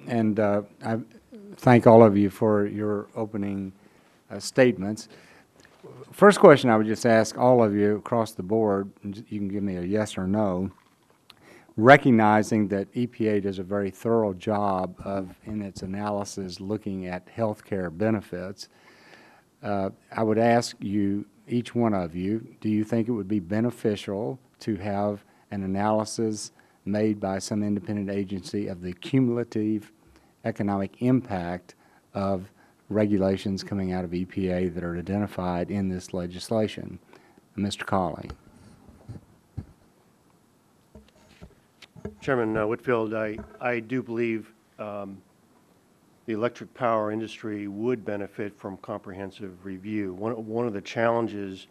and I thank all of you for your opening statements. First question I would just ask all of you across the board, and you can give me a yes or no, recognizing that EPA does a very thorough job in its analysis looking at health care benefits. I would ask you, each one of you, do you think it would be beneficial to have an analysis made by some independent agency of the cumulative economic impact of regulations coming out of EPA that are identified in this legislation? Mr. Cawley. Chairman Whitfield, I do believe the electric power industry would benefit from comprehensive review. One of the challenges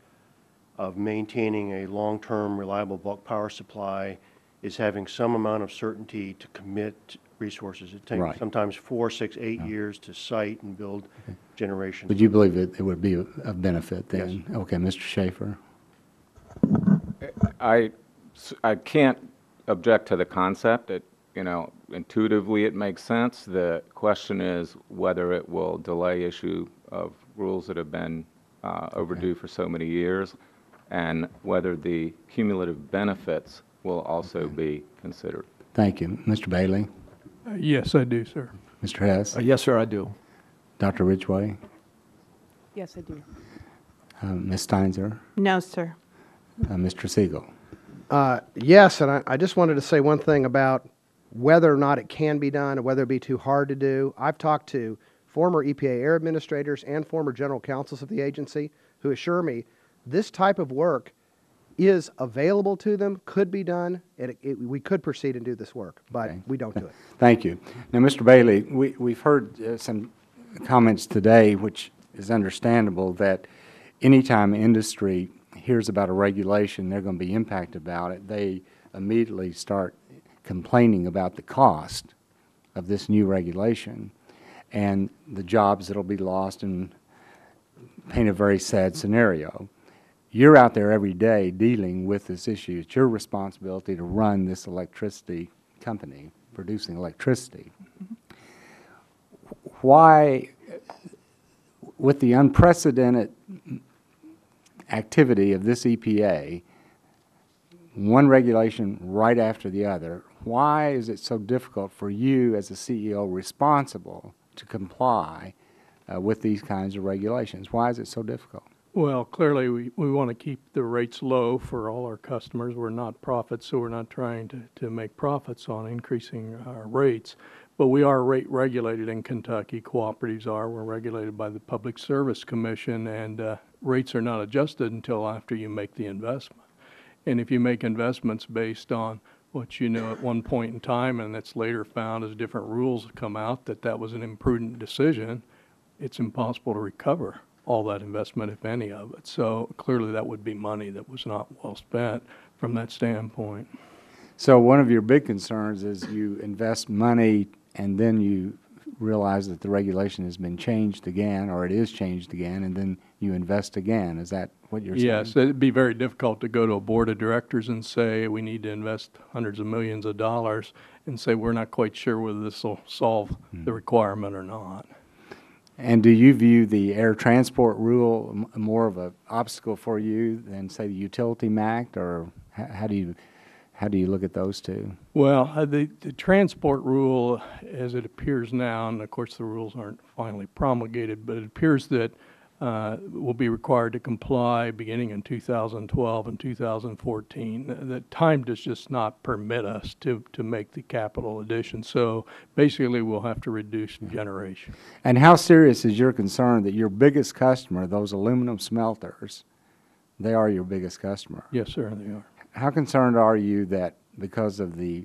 of maintaining a long-term reliable bulk power supply is having some amount of certainty to commit resources. It takes sometimes 4, 6, 8 years to site and build generation. Would you believe it would be of benefit then? Yes. Okay, Mr. Schaefer. I can't object to the concept. Intuitively it makes sense. The question is whether it will delay issue of rules that have been overdue for so many years, and whether the cumulative benefits will also be considered. Thank you. Mr. Bailey? Yes, I do, sir. Mr. Hess? Yes, sir, I do. Dr. Ridgway? Yes, I do. Ms. Steinzer? No, sir. Mr. Siegel? Yes, and I just wanted to say one thing about whether or not it can be done or whether it be too hard to do. I've talked to former EPA air administrators and former general counsels of the agency who assure me this type of work is available to them, could be done, and we could proceed and do this work, but we don't do it. Thank you. Now, Mr. Bailey, we've heard some comments today, which is understandable, that anytime industry hears about a regulation, they're going to be impacted about it, they immediately start complaining about the cost of this new regulation and the jobs that will be lost, and paint a very sad scenario. You're out there every day dealing with this issue. It's your responsibility to run this electricity company, producing electricity. Why, with the unprecedented activity of this EPA, one regulation right after the other, why is it so difficult for you as a CEO responsible to comply with these kinds of regulations? Why is it so difficult? Well, clearly we want to keep the rates low for all our customers. We're not profits, so we're not trying to make profits on increasing our rates. But we are rate regulated in Kentucky. Cooperatives are. We're regulated by the Public Service Commission, and rates are not adjusted until after you make the investment. And if you make investments based on what you know at one point in time, and that's later found as different rules come out that was an imprudent decision, it's impossible to recover all that investment, if any of it. So clearly that would be money that was not well spent from that standpoint. So one of your big concerns is you invest money and then you realize that the regulation has been changed again, or it is changed again, and then you invest again. Is that what you're saying? Yes, it'd be very difficult to go to a board of directors and say we need to invest hundreds of millions of dollars and say we're not quite sure whether this will solve the requirement or not. And do you view the air transport rule more of an obstacle for you than, say, the utility MACT, or how do you look at those two? Well, the transport rule, as it appears now, and of course the rules aren't finally promulgated, but it appears that will be required to comply beginning in 2012 and 2014. The time does just not permit us to make the capital addition. So basically we'll have to reduce generation. And how serious is your concern that your biggest customer, those aluminum smelters, they are your biggest customer? Yes, sir, they are. How concerned are you that because of the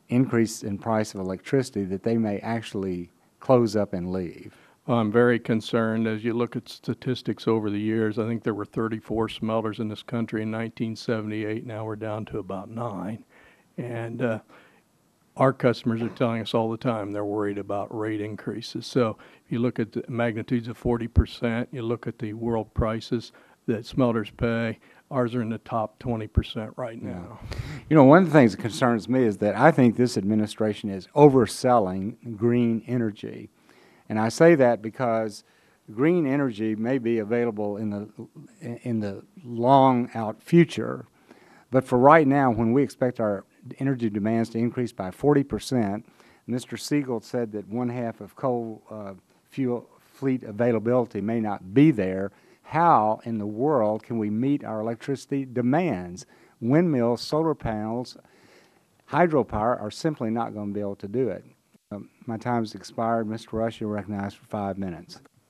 increase in price of electricity that they may actually close up and leave? I'm very concerned. As you look at statistics over the years, I think there were 34 smelters in this country in 1978. Now we're down to about 9. And our customers are telling us all the time they're worried about rate increases. So if you look at the magnitudes of 40%, you look at the world prices that smelters pay, Ours are in the top 20% right now. You know, one of the things that concerns me is that I think this administration is overselling green energy. And I say that because green energy may be available in the long out future, but for right now, when we expect our energy demands to increase by 40%, Mr. Siegel said that one half of coal fuel fleet availability may not be there. How in the world can we meet our electricity demands? Windmills, solar panels, hydropower are simply not going to be able to do it. My time's expired. Mr. Rush, you're recognized for 5 minutes.